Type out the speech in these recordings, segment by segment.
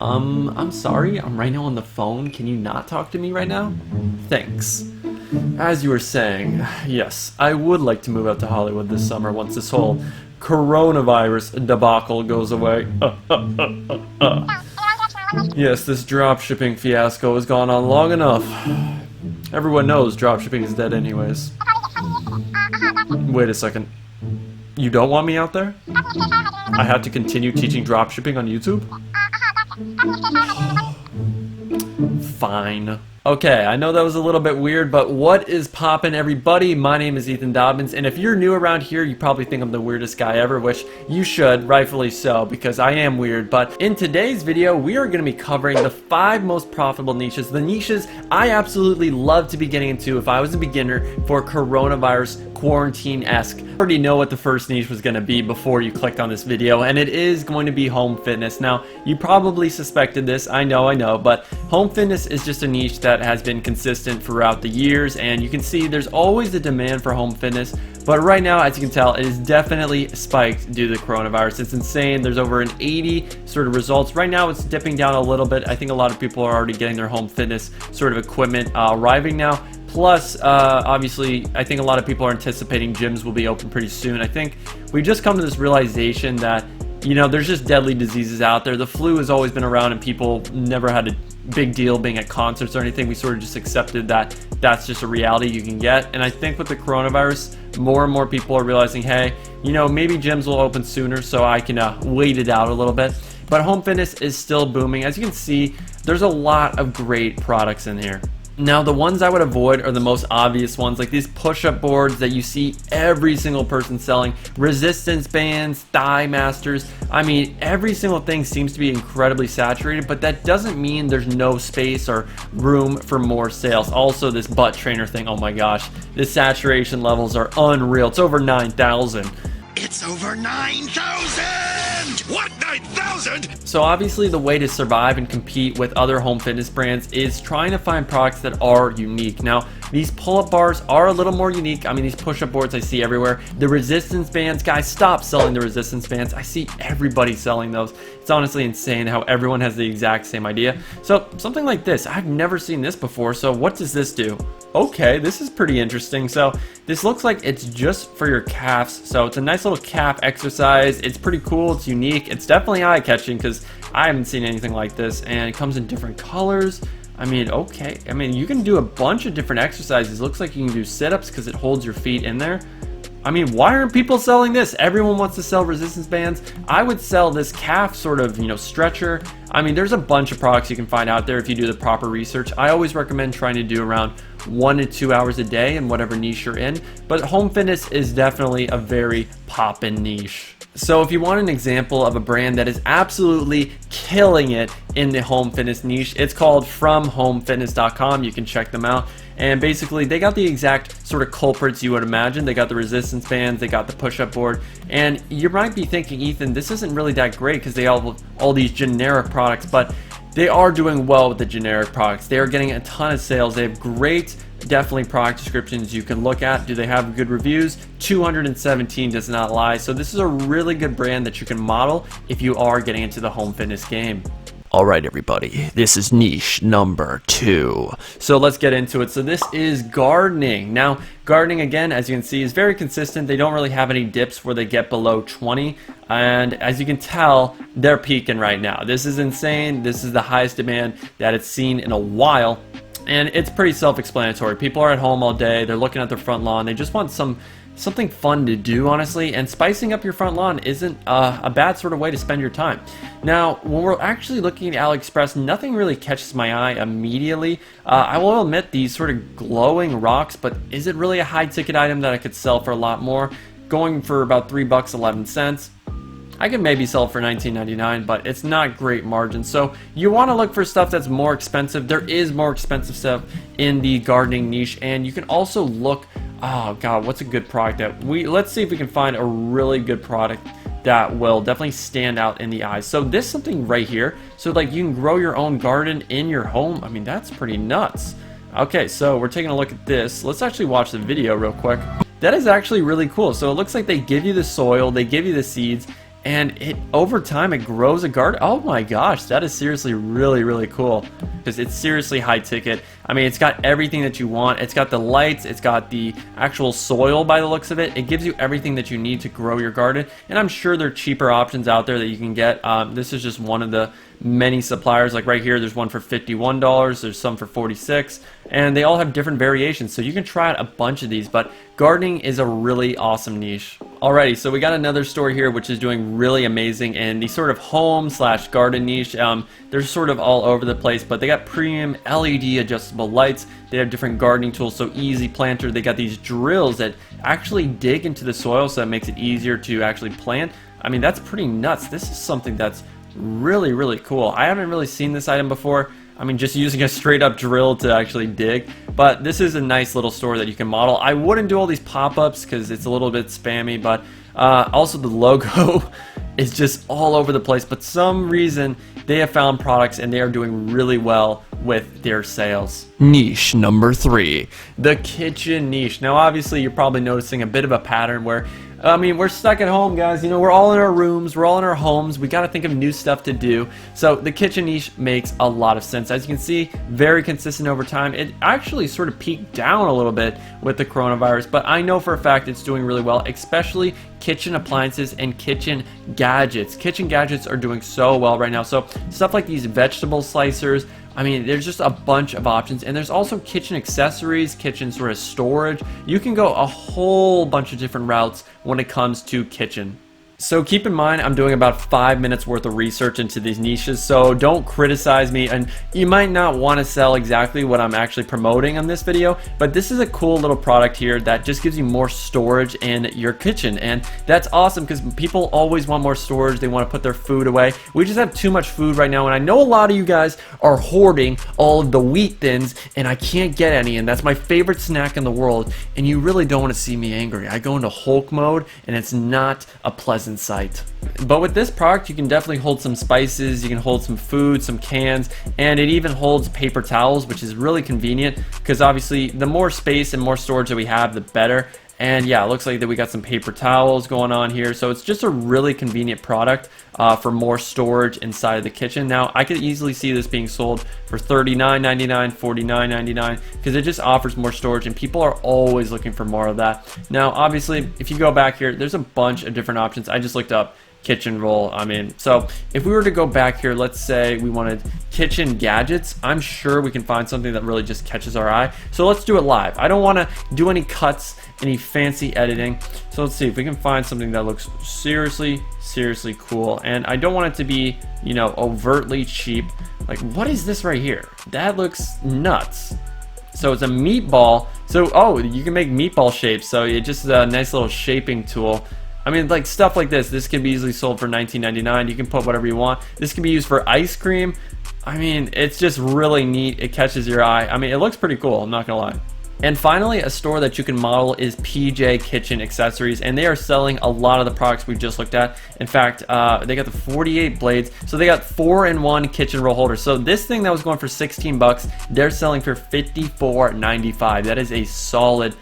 I'm sorry, I'm right now on the phone. Can you not talk to me right now? Thanks. As you were saying, yes, I would like to move out to Hollywood this summer once this whole coronavirus debacle goes away. Yes, this dropshipping fiasco has gone on long enough. Everyone knows dropshipping is dead anyways. Wait a second. You don't want me out there? I have to continue teaching dropshipping on YouTube? Fine. Okay, I know that was a little bit weird, but what is poppin', everybody? My name is Ethan Dobbins, and if you're new around here, you probably think I'm the weirdest guy ever, which you should, rightfully so, because I am weird. But in today's video, we are going to be covering the 5 most profitable niches, the niches I absolutely love to be getting into if I was a beginner for coronavirus quarantine-esque. I already know what the first niche was going to be before you clicked on this video, and it is going to be home fitness. Now, you probably suspected this, I know, but home fitness is just a niche that has been consistent throughout the years, and you can see there's always a demand for home fitness, but right now, as you can tell, it is definitely spiked due to the coronavirus. It's insane. There's over an 80 sort of results. Right now, it's dipping down a little bit. I think a lot of people are already getting their home fitness sort of equipment arriving now. Plus, obviously, I think a lot of people are anticipating gyms will be open pretty soon. I think we've just come to this realization that, you know, there's just deadly diseases out there. The flu has always been around and people never had a big deal being at concerts or anything. We sort of just accepted that that's just a reality you can get. And I think with the coronavirus, more and more people are realizing, hey, you know, maybe gyms will open sooner so I can wait it out a little bit. But home fitness is still booming. As you can see, there's a lot of great products in here. Now, the ones I would avoid are the most obvious ones, like these push-up boards that you see every single person selling, resistance bands, thigh masters. I mean, every single thing seems to be incredibly saturated, but that doesn't mean there's no space or room for more sales. Also, this butt trainer thing, oh my gosh, the saturation levels are unreal. It's over 9,000. It's over 9,000! What, 9,000? So obviously the way to survive and compete with other home fitness brands is trying to find products that are unique. Now, these pull-up bars are a little more unique. I mean, these push-up boards I see everywhere. The resistance bands, guys, stop selling the resistance bands. I see everybody selling those. It's honestly insane how everyone has the exact same idea. So something like this, I've never seen this before. So what does this do? Okay, this is pretty interesting. So this looks like it's just for your calves. So it's a nice little calf exercise. It's pretty cool. It's unique. It's definitely eye-catching because I haven't seen anything like this. And it comes in different colors. I mean, okay. I mean, you can do a bunch of different exercises. It looks like you can do sit-ups because it holds your feet in there. I mean, why aren't people selling this? Everyone wants to sell resistance bands. I would sell this calf sort of, you know, stretcher. I mean, there's a bunch of products you can find out there if you do the proper research. I always recommend trying to do around 1 to 2 hours a day in whatever niche you're in. But home fitness is definitely a very poppin' niche. So if you want an example of a brand that is absolutely killing it in the home fitness niche, it's called FromHomeFitness.com. You can check them out. And basically, they got the exact sort of culprits you would imagine. They got the resistance bands, they got the push-up board. And you might be thinking, Ethan, this isn't really that great because they all these generic products, but they are doing well with the generic products. They are getting a ton of sales. They have great, definitely product descriptions you can look at. Do they have good reviews? 217 does not lie. So this is a really good brand that you can model if you are getting into the home fitness game. All right, everybody, this is niche number 2. So let's get into it. So this is gardening. Now, gardening, again, as you can see, is very consistent. They don't really have any dips where they get below 20. And as you can tell, they're peaking right now. This is insane. This is the highest demand that it's seen in a while. And it's pretty self-explanatory. People are at home all day. They're looking at their front lawn. They just want something fun to do, honestly, and spicing up your front lawn isn't a bad sort of way to spend your time. Now, when we're actually looking at AliExpress, nothing really catches my eye immediately. I will admit these sort of glowing rocks, but is it really a high ticket item that I could sell for a lot more? Going for about $3.11. I could maybe sell it for $19.99, but it's not great margin. So you want to look for stuff that's more expensive. There is more expensive stuff in the gardening niche, and you can also look. Oh God, what's a good product that let's see if we can find a really good product that will definitely stand out in the eyes. So this something right here. So like you can grow your own garden in your home. I mean, that's pretty nuts. Okay, so we're taking a look at this. Let's actually watch the video real quick. That is actually really cool. So it looks like they give you the soil, they give you the seeds, and it over time it grows a garden. Oh my gosh, that is seriously really cool, because it's seriously high ticket. I mean, it's got everything that you want. It's got the lights, it's got the actual soil by the looks of it. It gives you everything that you need to grow your garden, and I'm sure there are cheaper options out there that you can get. This is just one of the many suppliers. Like right here, there's one for $51, there's some for $46, and they all have different variations, so you can try out a bunch of these. But gardening is a really awesome niche. Alrighty, so we got another store here which is doing really amazing in the sort of home slash garden niche. They're sort of all over the place, but they got premium LED adjustable lights. They have different gardening tools, so easy planter. They got these drills that actually dig into the soil, so that makes it easier to actually plant. I mean, that's pretty nuts. This is something that's really cool. I haven't really seen this item before. I mean, just using a straight up drill to actually dig, but this is a nice little store that you can model. I wouldn't do all these pop-ups because it's a little bit spammy, but also the logo is just all over the place, but some reason they have found products and they are doing really well with their sales. Niche number 3, the kitchen niche. Now obviously you're probably noticing a bit of a pattern where, I mean, we're stuck at home, guys. You know, we're all in our rooms, we're all in our homes. We got to think of new stuff to do. So the kitchen niche makes a lot of sense. As you can see, very consistent over time. It actually sort of peaked down a little bit with the coronavirus, but I know for a fact it's doing really well, especially kitchen appliances and kitchen gadgets. Kitchen gadgets are doing so well right now. So stuff like these vegetable slicers, I mean, there's just a bunch of options, and there's also kitchen accessories, kitchen sort of storage. You can go a whole bunch of different routes when it comes to kitchen. So keep in mind, I'm doing about 5 minutes worth of research into these niches, so don't criticize me, and you might not want to sell exactly what I'm actually promoting on this video, but this is a cool little product here that just gives you more storage in your kitchen, and that's awesome because people always want more storage. They want to put their food away. We just have too much food right now, and I know a lot of you guys are hoarding all of the wheat thins, and I can't get any, and that's my favorite snack in the world, and you really don't want to see me angry. I go into Hulk mode, and it's not a pleasant sight. But with this product, you can definitely hold some spices, you can hold some food, some cans, and it even holds paper towels, which is really convenient because obviously the more space and more storage that we have, the better. And yeah, it looks like that we got some paper towels going on here, so it's just a really convenient product for more storage inside of the kitchen. Now I could easily see this being sold for $39.99, $49.99 because it just offers more storage, and people are always looking for more of that. Now obviously, if you go back here, there's a bunch of different options. I just looked up kitchen roll. I mean, so if we were to go back here, let's say we wanted kitchen gadgets, I'm sure we can find something that really just catches our eye. So let's do it live. I don't want to do any cuts, any fancy editing. So let's see if we can find something that looks seriously cool, and I don't want it to be, you know, overtly cheap. Like, what is this right here? That looks nuts. So it's a meatball. So oh, you can make meatball shapes, so it just is a nice little shaping tool. I mean, like stuff like this can be easily sold for $19.99. You can put whatever you want. This can be used for ice cream. I mean, it's just really neat. It catches your eye. I mean, it looks pretty cool, I'm not gonna lie. And finally, a store that you can model is PJ Kitchen Accessories, and they are selling a lot of the products we just looked at. In fact, they got the 48 blades, so they got 4-in-1 kitchen roll holders. So this thing that was going for 16 bucks, they're selling for $54.95. That is a solid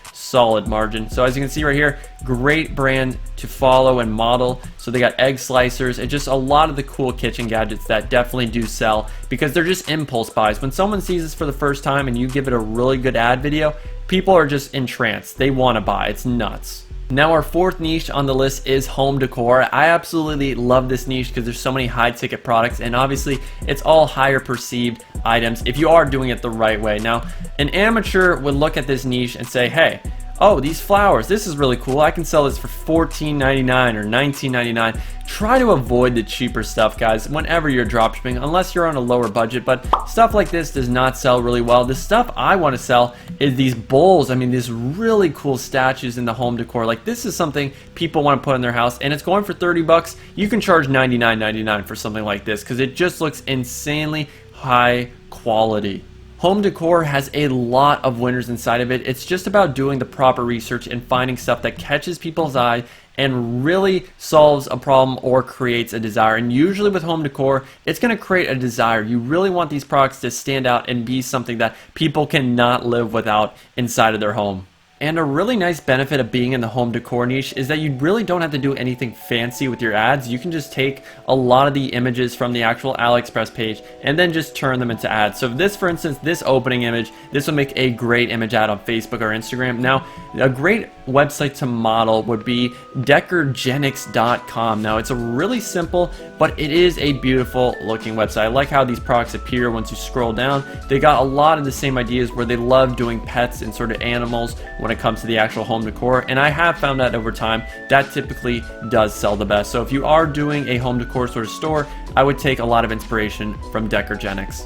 margin. So as you can see right here, great brand to follow and model. So they got egg slicers and just a lot of the cool kitchen gadgets that definitely do sell because they're just impulse buys. When someone sees this for the first time and you give it a really good ad video, people are just entranced. They want to buy. It's nuts. Now our fourth niche on the list is home decor. I absolutely love this niche because there's so many high ticket products, and obviously it's all higher perceived items if you are doing it the right way. Now an amateur would look at this niche and say, hey, oh, these flowers, this is really cool. I can sell this for $14.99 or $19.99. Try to avoid the cheaper stuff, guys, whenever you're dropshipping, unless you're on a lower budget. But stuff like this does not sell really well. The stuff I want to sell is these bowls. I mean, these really cool statues in the home decor. Like, this is something people want to put in their house, and it's going for 30 bucks. You can charge $99.99 for something like this because it just looks insanely high quality. Home decor has a lot of winners inside of it. It's just about doing the proper research and finding stuff that catches people's eye and really solves a problem or creates a desire. And usually with home decor, it's going to create a desire. You really want these products to stand out and be something that people cannot live without inside of their home. And a really nice benefit of being in the home decor niche is that you really don't have to do anything fancy with your ads. You can just take a lot of the images from the actual AliExpress page and then just turn them into ads. So this, for instance, this opening image, this will make a great image ad on Facebook or Instagram. Now, a great website to model would be decorgenics.com. Now, it's a really simple, but it is a beautiful looking website. I like how these products appear once you scroll down. They got a lot of the same ideas where they love doing pets and sort of animals when it comes to the actual home decor, and I have found that over time that typically does sell the best. So if you are doing a home decor sort of store, I would take a lot of inspiration from Decorgenics.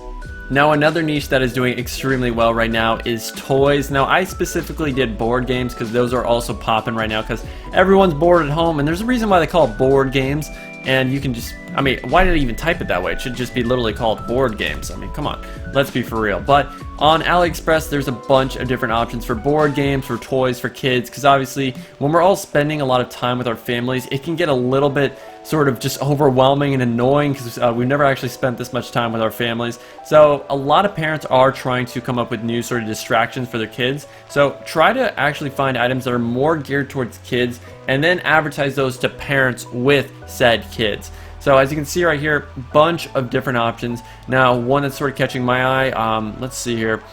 Now, another niche that is doing extremely well right now is toys. Now, I specifically did board games because those are also popping right now because everyone's bored at home, and there's a reason why they call it board games. And you can just, I mean, why did I even type it that way? It should just be literally called board games. I mean, come on, let's be for real. But on AliExpress, there's a bunch of different options for board games, for toys, for kids, because obviously when we're all spending a lot of time with our families, it can get a little bit sort of just overwhelming and annoying because we've never actually spent this much time with our families. So a lot of parents are trying to come up with new sort of distractions for their kids. So try to actually find items that are more geared towards kids and then advertise those to parents with said kids. So as you can see right here, bunch of different options. Now, one that's sort of catching my eye, let's see here.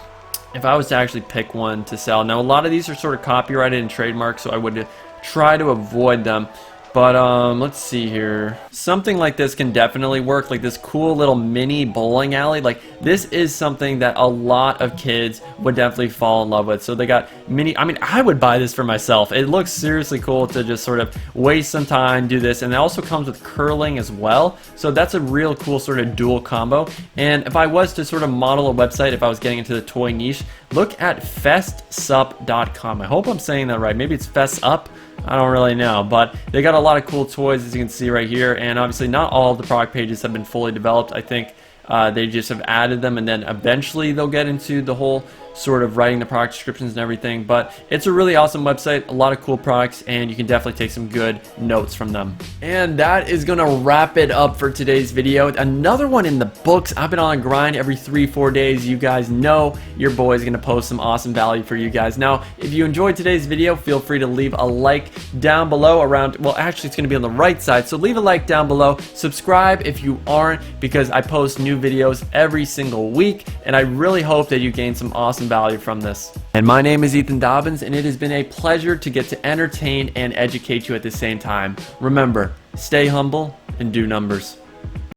If I was to actually pick one to sell, now a lot of these are sort of copyrighted and trademarked, so I would try to avoid them. But let's see here. Something like this can definitely work, like this cool little mini bowling alley. Like this is something that a lot of kids would definitely fall in love with. So they got mini, I mean, I would buy this for myself. It looks seriously cool to just sort of waste some time, do this. And it also comes with curling as well. So that's a real cool sort of dual combo. And if I was to sort of model a website, if I was getting into the toy niche, look at festsup.com. I hope I'm saying that right. Maybe it's festup. I don't really know, but they got a lot of cool toys, as you can see right here, and obviously not all of the product pages have been fully developed. I think they just have added them, and then eventually they'll get into the whole sort of writing the product descriptions and everything. But it's a really awesome website, a lot of cool products, and you can definitely take some good notes from them. And that is gonna wrap it up for today's video. Another one in the books. I've been on a grind every 3-4 days. You guys know your boy is gonna post some awesome value for you guys. Now, if you enjoyed today's video, feel free to leave a like down below around, well, actually it's gonna be on the right side, so leave a like down below. Subscribe if you aren't, because I post new videos every single week, and I really hope that you gain some awesome value from this. And my name is Ethan Dobbins, and it has been a pleasure to get to entertain and educate you at the same time. Remember, stay humble and do numbers.